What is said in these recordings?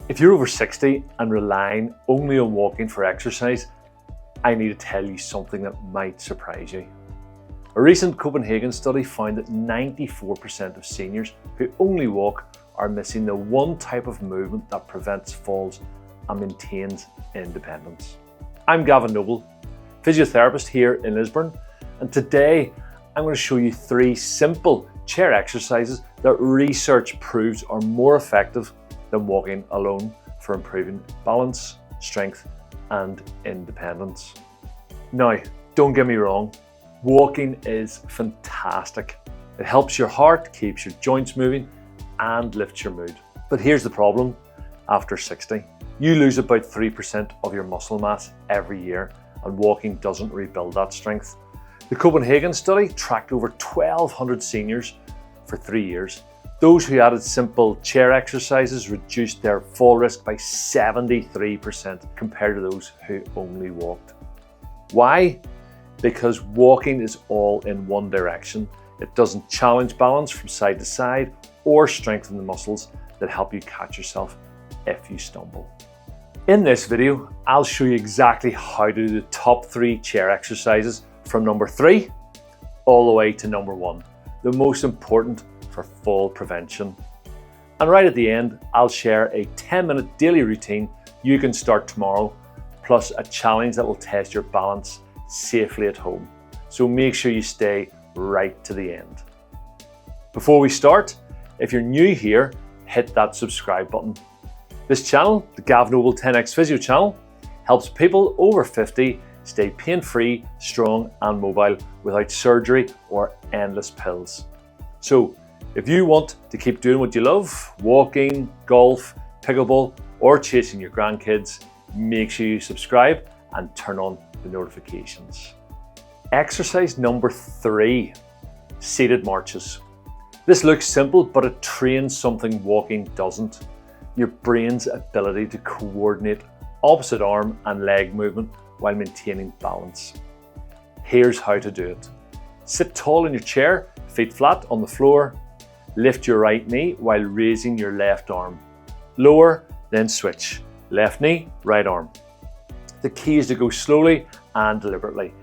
If you're over 60 and relying only on walking for exercise, I need to tell you something that might surprise you. A recent Copenhagen study found that 94% of seniors who only walk are missing the one type of movement that prevents falls and maintains independence. I'm Gavin Noble, physiotherapist here in Lisburn, and today I'm going to show you 3 simple chair exercises that research proves are more effective than walking alone for improving balance, strength and independence. Now, don't get me wrong, walking is fantastic. It helps your heart, keeps your joints moving and lifts your mood. But here's the problem, after 60, you lose about 3% of your muscle mass every year, and walking doesn't rebuild that strength. The Copenhagen study tracked over 1,200 seniors for 3 years. Those who added simple chair exercises reduced their fall risk by 73% compared to those who only walked. Why? Because walking is all in one direction. It doesn't challenge balance from side to side or strengthen the muscles that help you catch yourself if you stumble. In this video, I'll show you exactly how to do the top 3 chair exercises from number 3 all the way to number 1, the most important for fall prevention. And right at the end, I'll share a 10-minute daily routine you can start tomorrow, plus a challenge that will test your balance safely at home. So make sure you stay right to the end. Before we start, if you're new here, hit that subscribe button. This channel, the Gavin Noble 10X Physio channel, helps people over 50 stay pain-free, strong and mobile without surgery or endless pills. So if you want to keep doing what you love, walking, golf, pickleball or chasing your grandkids, make sure you subscribe and turn on the notifications. Exercise number 3, seated marches. This looks simple, but it trains something walking doesn't: your brain's ability to coordinate opposite arm and leg movement while maintaining balance. Here's how to do it. Sit tall in your chair, feet flat on the floor. Lift your right knee while raising your left arm. Lower, then switch. Left knee, right arm. The key is to go slowly and deliberately.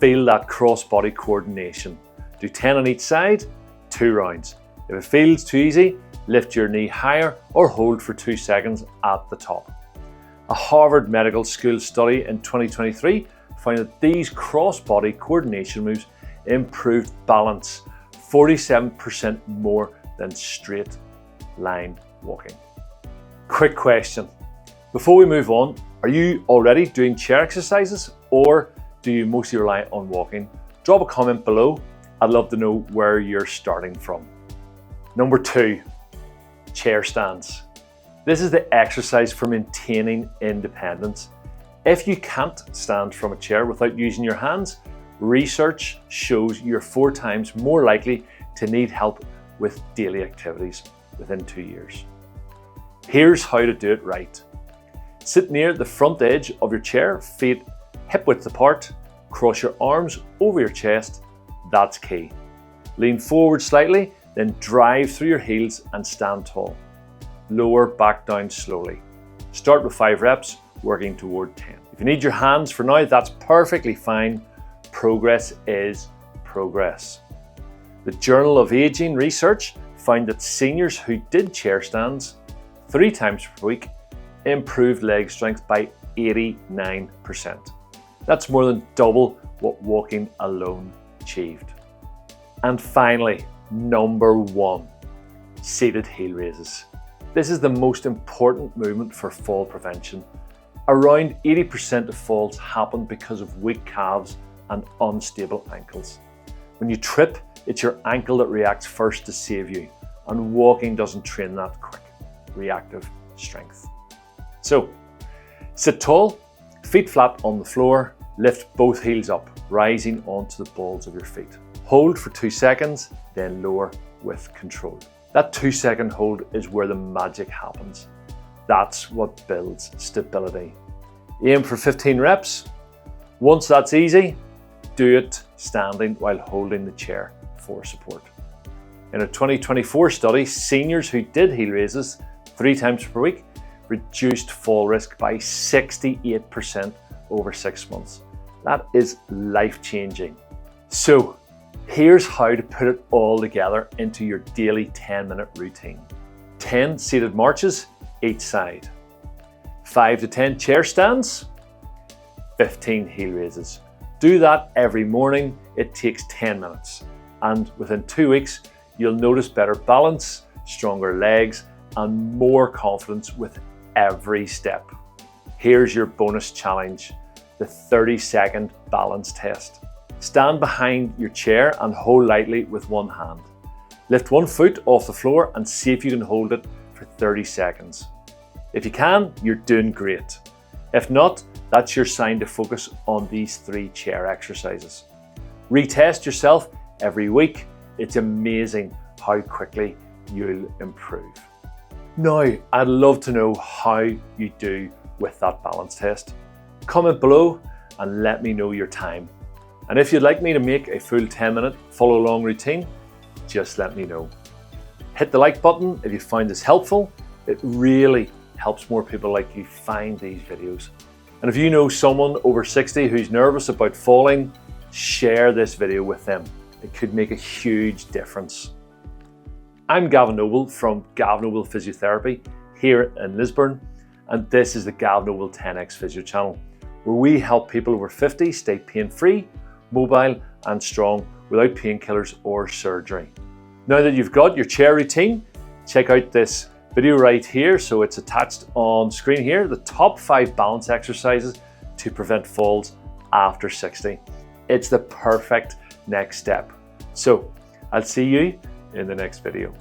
Feel that cross-body coordination. Do 10 on each side, 2 rounds. If it feels too easy, lift your knee higher or hold for 2 seconds at the top. A Harvard Medical School study in 2023 found that these cross-body coordination moves improved balance 47% more than straight line walking. Quick question. Before we move on, are you already doing chair exercises or do you mostly rely on walking? Drop a comment below. I'd love to know where you're starting from. Number 2, chair stands. This is the exercise for maintaining independence. If you can't stand from a chair without using your hands, research shows you're 4 times more likely to need help with daily activities within 2 years. Here's how to do it right. Sit near the front edge of your chair, feet hip width apart, cross your arms over your chest, that's key. Lean forward slightly, then drive through your heels and stand tall. Lower back down slowly. Start with 5 reps, working toward 10. If you need your hands for now, that's perfectly fine. Progress is progress. The Journal of Aging research found that seniors who did chair stands 3 times per week improved leg strength by 89%. That's more than double what walking alone achieved. And finally, number 1, seated heel raises. This is the most important movement for fall prevention. Around 80% of falls happen because of weak calves and unstable ankles. When you trip, it's your ankle that reacts first to save you, and walking doesn't train that quick, reactive strength. So, sit tall, feet flat on the floor, lift both heels up, rising onto the balls of your feet. Hold for 2 seconds, then lower with control. That 2-second hold is where the magic happens. That's what builds stability. Aim for 15 reps. Once that's easy, do it standing while holding the chair for support. In a 2024 study, seniors who did heel raises 3 times per week reduced fall risk by 68% over 6 months. That is life-changing. So here's how to put it all together into your daily 10-minute routine. 10 seated marches each side, 5 to 10 chair stands, 15 heel raises. Do that every morning. It takes 10 minutes. And within 2 weeks, you'll notice better balance, stronger legs, and more confidence with every step. Here's your bonus challenge, the 30-second balance test. Stand behind your chair and hold lightly with one hand. Lift one foot off the floor and see if you can hold it for 30 seconds. If you can, you're doing great. If not, that's your sign to focus on these 3 chair exercises. Retest yourself every week. It's amazing how quickly you'll improve. Now, I'd love to know how you do with that balance test. Comment below and let me know your time. And if you'd like me to make a full 10-minute follow along routine, just let me know. Hit the like button if you find this helpful. It really helps more people like you find these videos. And if you know someone over 60 who's nervous about falling, share this video with them. It could make a huge difference. I'm Gavin Noble from Gavin Noble Physiotherapy here in Lisburn, and this is the Gavin Noble 10X Physio channel, where we help people over 50 stay pain-free, mobile and strong without painkillers or surgery. Now that you've got your chair routine, check out this video right here. So it's attached on screen here, the top 5 balance exercises to prevent falls after 60. It's the perfect next step. So I'll see you in the next video.